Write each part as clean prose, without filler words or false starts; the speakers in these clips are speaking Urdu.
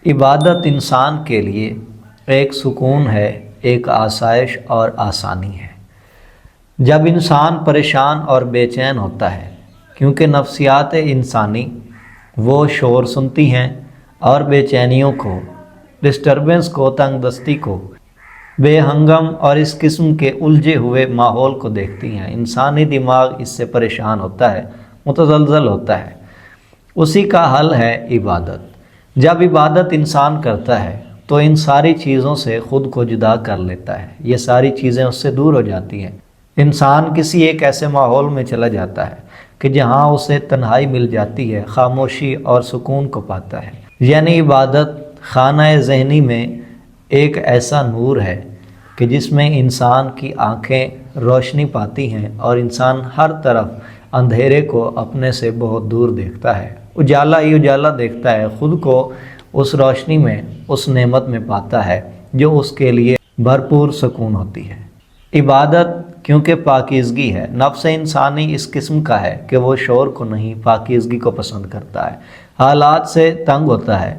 عبادت انسان کے لیے ایک سکون ہے، ایک آسائش اور آسانی ہے۔ جب انسان پریشان اور بے چین ہوتا ہے کیونکہ نفسیات انسانی وہ شور سنتی ہیں اور بے چینیوں کو، ڈسٹربنس کو، تنگ دستی کو، بے ہنگم اور اس قسم کے الجھے ہوئے ماحول کو دیکھتی ہیں، انسانی دماغ اس سے پریشان ہوتا ہے، متزلزل ہوتا ہے۔ اسی کا حل ہے عبادت۔ جب عبادت انسان کرتا ہے تو ان ساری چیزوں سے خود کو جدا کر لیتا ہے، یہ ساری چیزیں اس سے دور ہو جاتی ہیں۔ انسان کسی ایک ایسے ماحول میں چلا جاتا ہے کہ جہاں اسے تنہائی مل جاتی ہے، خاموشی اور سکون کو پاتا ہے۔ یعنی عبادت خانہ ذہنی میں ایک ایسا نور ہے کہ جس میں انسان کی آنکھیں روشنی پاتی ہیں اور انسان ہر طرف اندھیرے کو اپنے سے بہت دور دیکھتا ہے، اجالا ہی اجالا دیکھتا ہے، خود کو اس روشنی میں، اس نعمت میں پاتا ہے جو اس کے لیے بھرپور سکون ہوتی ہے۔ عبادت کیونکہ پاکیزگی ہے، نفس انسانی اس قسم کا ہے کہ وہ شور کو نہیں، پاکیزگی کو پسند کرتا ہے، حالات سے تنگ ہوتا ہے،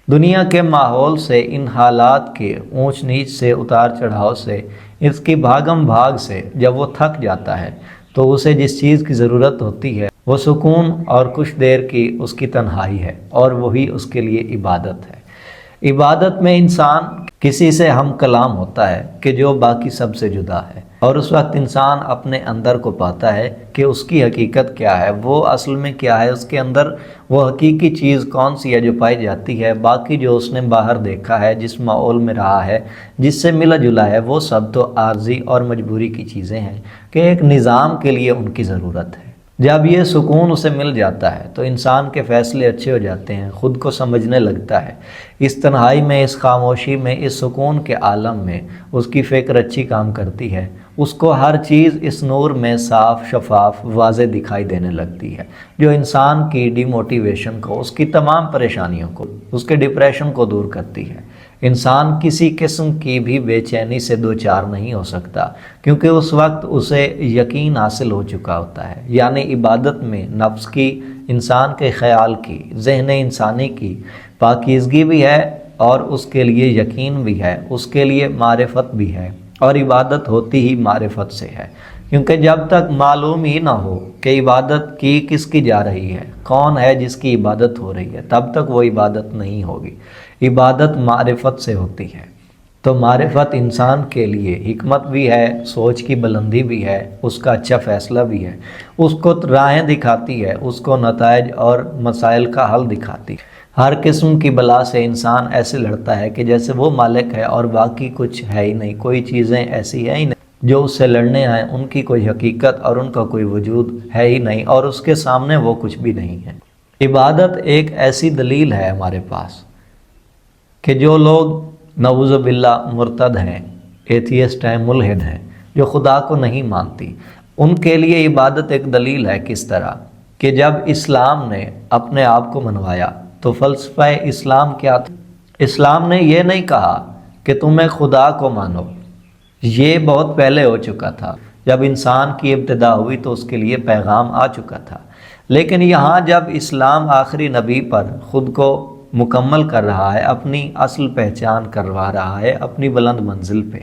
دنیا کے ماحول سے، ان حالات کے اونچ نیچ سے، اتار چڑھاؤ سے، اس کی بھاگم بھاگ سے جب وہ تھک جاتا ہے تو اسے جس چیز کی ضرورت ہوتی ہے وہ سکون اور کچھ دیر کی اس کی تنہائی ہے، اور وہی اس کے لیے عبادت ہے۔ عبادت میں انسان کسی سے ہم کلام ہوتا ہے کہ جو باقی سب سے جدا ہے، اور اس وقت انسان اپنے اندر کو پاتا ہے کہ اس کی حقیقت کیا ہے، وہ اصل میں کیا ہے، اس کے اندر وہ حقیقی چیز کون سی ہے جو پائی جاتی ہے۔ باقی جو اس نے باہر دیکھا ہے، جس ماحول میں رہا ہے، جس سے ملا جلا ہے، وہ سب تو عارضی اور مجبوری کی چیزیں ہیں کہ ایک نظام کے لیے ان کی ضرورت ہے۔ جب یہ سکون اسے مل جاتا ہے تو انسان کے فیصلے اچھے ہو جاتے ہیں، خود کو سمجھنے لگتا ہے، اس تنہائی میں، اس خاموشی میں، اس سکون کے عالم میں اس کی فکر اچھی کام کرتی ہے، اس کو ہر چیز اس نور میں صاف، شفاف، واضح دکھائی دینے لگتی ہے، جو انسان کی ڈی موٹیویشن کو، اس کی تمام پریشانیوں کو، اس کے ڈپریشن کو دور کرتی ہے۔ انسان کسی قسم کی بھی بے چینی سے دوچار نہیں ہو سکتا کیونکہ اس وقت اسے یقین حاصل ہو چکا ہوتا ہے۔ یعنی عبادت میں نفس کی، انسان کے خیال کی، ذہن انسانی کی پاکیزگی بھی ہے اور اس کے لیے یقین بھی ہے، اس کے لیے معرفت بھی ہے، اور عبادت ہوتی ہی معرفت سے ہے، کیونکہ جب تک معلوم ہی نہ ہو کہ عبادت کی کس کی جا رہی ہے، کون ہے جس کی عبادت ہو رہی ہے، تب تک وہ عبادت نہیں ہوگی۔ عبادت معرفت سے ہوتی ہے، تو معرفت انسان کے لیے حکمت بھی ہے، سوچ کی بلندی بھی ہے، اس کا اچھا فیصلہ بھی ہے، اس کو راہیں دکھاتی ہے، اس کو نتائج اور مسائل کا حل دکھاتی ہے۔ ہر قسم کی بلا سے انسان ایسے لڑتا ہے کہ جیسے وہ مالک ہے اور باقی کچھ ہے ہی نہیں، کوئی چیزیں ایسی ہے ہی نہیں جو اس سے لڑنے آئیں، ان کی کوئی حقیقت اور ان کا کوئی وجود ہے ہی نہیں، اور اس کے سامنے وہ کچھ بھی نہیں ہے۔ عبادت ایک ایسی دلیل ہے ہمارے پاس کہ جو لوگ نعوذ باللہ مرتد ہیں، ایتھیسٹ ہیں، ملحد ہیں، جو خدا کو نہیں مانتی، ان کے لیے عبادت ایک دلیل ہے۔ کس طرح کہ جب اسلام نے اپنے آپ کو منوایا تو فلسفہ اسلام کیا تھا؟ اسلام نے یہ نہیں کہا کہ تمہیں خدا کو مانو، یہ بہت پہلے ہو چکا تھا، جب انسان کی ابتدا ہوئی تو اس کے لیے پیغام آ چکا تھا، لیکن یہاں جب اسلام آخری نبی پر خود کو مکمل کر رہا ہے، اپنی اصل پہچان کروا رہا ہے، اپنی بلند منزل پہ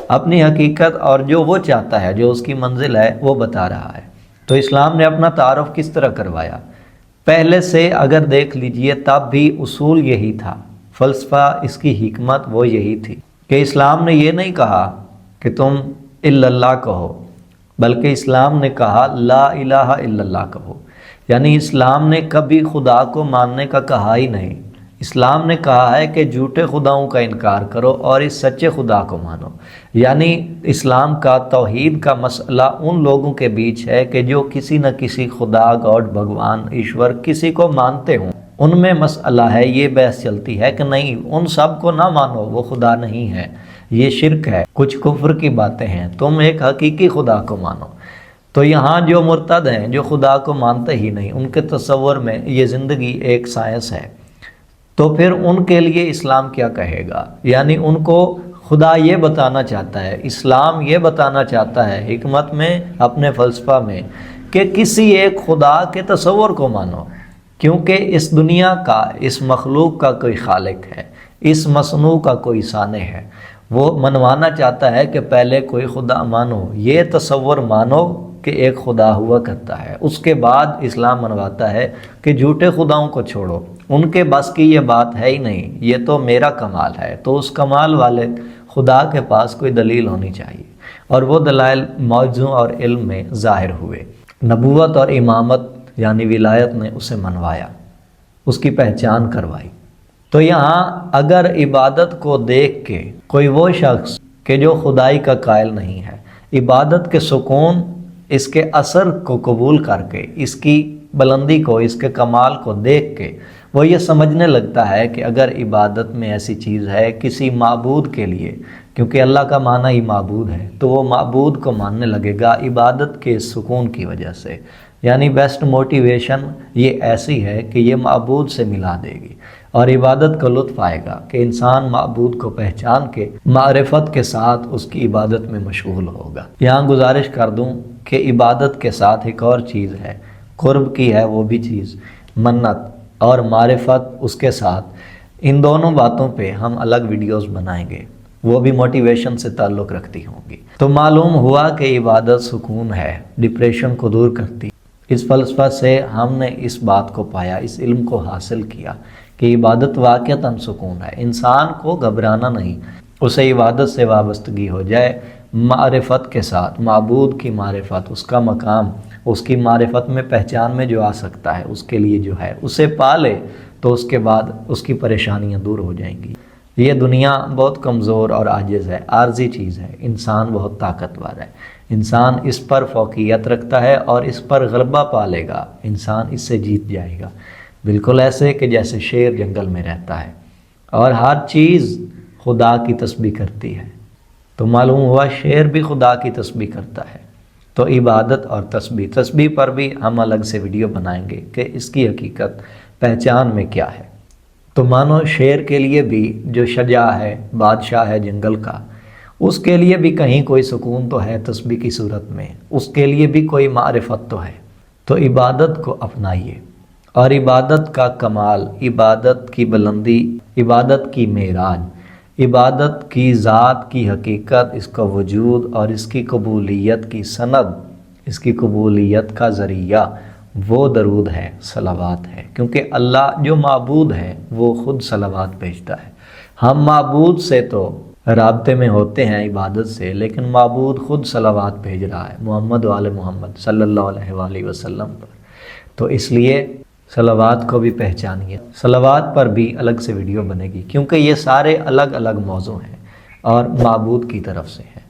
اپنی حقیقت اور جو وہ چاہتا ہے، جو اس کی منزل ہے، وہ بتا رہا ہے، تو اسلام نے اپنا تعارف کس طرح کروایا؟ پہلے سے اگر دیکھ لیجئے تب بھی اصول یہی تھا، فلسفہ، اس کی حکمت وہ یہی تھی کہ اسلام نے یہ نہیں کہا کہ تم الا اللہ کہو، بلکہ اسلام نے کہا لا الہ الا اللہ کہو۔ یعنی اسلام نے کبھی خدا کو ماننے کا کہا ہی نہیں، اسلام نے کہا ہے کہ جھوٹے خداؤں کا انکار کرو اور اس سچے خدا کو مانو۔ یعنی اسلام کا، توحید کا مسئلہ ان لوگوں کے بیچ ہے کہ جو کسی نہ کسی خدا، گاڈ، بھگوان، ایشور، کسی کو مانتے ہوں، ان میں مسئلہ ہے، یہ بحث چلتی ہے کہ نہیں، ان سب کو نہ مانو، وہ خدا نہیں ہے، یہ شرک ہے، کچھ کفر کی باتیں ہیں، تم ایک حقیقی خدا کو مانو۔ تو یہاں جو مرتد ہیں، جو خدا کو مانتے ہی نہیں، ان کے تصور میں یہ زندگی ایک سائنس ہے، تو پھر ان کے لیے اسلام کیا کہے گا؟ یعنی ان کو خدا یہ بتانا چاہتا ہے، اسلام یہ بتانا چاہتا ہے حکمت میں، اپنے فلسفہ میں، کہ کسی ایک خدا کے تصور کو مانو، کیونکہ اس دنیا کا، اس مخلوق کا کوئی خالق ہے، اس مصنوع کا کوئی صانع ہے۔ وہ منوانا چاہتا ہے کہ پہلے کوئی خدا مانو، یہ تصور مانو کہ ایک خدا ہوا کرتا ہے، اس کے بعد اسلام منواتا ہے کہ جھوٹے خداؤں کو چھوڑو، ان کے بس کی یہ بات ہے ہی نہیں، یہ تو میرا کمال ہے۔ تو اس کمال والے خدا کے پاس کوئی دلیل ہونی چاہیے، اور وہ دلائل موضوع اور علم میں ظاہر ہوئے۔ نبوت اور امامت یعنی ولایت نے اسے منوایا، اس کی پہچان کروائی۔ تو یہاں اگر عبادت کو دیکھ کے کوئی وہ شخص کہ جو خدائی کا قائل نہیں ہے، عبادت کے سکون، اس کے اثر کو قبول کر کے، اس کی بلندی کو، اس کے کمال کو دیکھ کے وہ یہ سمجھنے لگتا ہے کہ اگر عبادت میں ایسی چیز ہے کسی معبود کے لیے، کیونکہ اللہ کا معنی ہی معبود ہے، تو وہ معبود کو ماننے لگے گا عبادت کے سکون کی وجہ سے۔ یعنی بیسٹ موٹیویشن یہ ایسی ہے کہ یہ معبود سے ملا دے گی، اور عبادت کا لطف آئے گا کہ انسان معبود کو پہچان کے معرفت کے ساتھ اس کی عبادت میں مشغول ہوگا۔ یہاں گزارش کر دوں کہ عبادت کے ساتھ ایک اور چیز ہے، قرب کی ہے وہ بھی چیز، منت اور معرفت اس کے ساتھ۔ ان دونوں باتوں پہ ہم الگ ویڈیوز بنائیں گے، وہ بھی موٹیویشن سے تعلق رکھتی ہوں گی۔ تو معلوم ہوا کہ عبادت سکون ہے، ڈپریشن کو دور کرتی۔ اس فلسفہ سے ہم نے اس بات کو پایا، اس علم کو حاصل کیا کہ عبادت واقعتاً سکون ہے۔ انسان کو گھبرانا نہیں، اسے عبادت سے وابستگی ہو جائے، معرفت کے ساتھ، معبود کی معرفت، اس کا مقام، اس کی معرفت میں پہچان میں جو آ سکتا ہے، اس کے لیے جو ہے اسے پا لے، تو اس کے بعد اس کی پریشانیاں دور ہو جائیں گی۔ یہ دنیا بہت کمزور اور عاجز ہے، عارضی چیز ہے، انسان بہت طاقتور ہے، انسان اس پر فوقیت رکھتا ہے اور اس پر غلبہ پا لے گا، انسان اس سے جیت جائے گا، بالکل ایسے کہ جیسے شیر جنگل میں رہتا ہے اور ہر چیز خدا کی تسبیح کرتی ہے۔ تو معلوم ہوا شیر بھی خدا کی تسبیح کرتا ہے۔ تو عبادت اور تسبیح پر بھی ہم الگ سے ویڈیو بنائیں گے کہ اس کی حقیقت پہچان میں کیا ہے۔ تو مانو شیر کے لیے بھی جو شجاع ہے، بادشاہ ہے جنگل کا، اس کے لیے بھی کہیں کوئی سکون تو ہے تسبیح کی صورت میں، اس کے لیے بھی کوئی معرفت تو ہے۔ تو عبادت کو اپنائیے، اور عبادت کا کمال، عبادت کی بلندی، عبادت کی معراج، عبادت کی ذات کی حقیقت، اس کا وجود اور اس کی قبولیت کی سند، اس کی قبولیت کا ذریعہ وہ درود ہے، صلوات ہے، کیونکہ اللہ جو معبود ہے وہ خود صلوات بھیجتا ہے۔ ہم معبود سے تو رابطے میں ہوتے ہیں عبادت سے، لیکن معبود خود صلوات بھیج رہا ہے محمد وآل محمد صلی اللہ علیہ وآلہ وسلم پر۔ تو اس لیے صلوات کو بھی پہچانیے، صلوات پر بھی الگ سے ویڈیو بنے گی، کیونکہ یہ سارے الگ الگ موضوع ہیں اور معبود کی طرف سے ہیں۔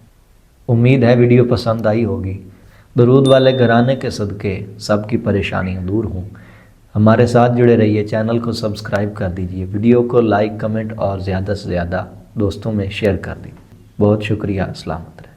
امید ہے ویڈیو پسند آئی ہوگی۔ درود والے گھرانے کے صدقے سب کی پریشانیاں دور ہوں۔ ہمارے ساتھ جڑے رہیے، چینل کو سبسکرائب کر دیجئے، ویڈیو کو لائک، کمنٹ اور زیادہ سے زیادہ دوستوں میں شیئر کر دیجئے۔ بہت شکریہ، السلام علیکم۔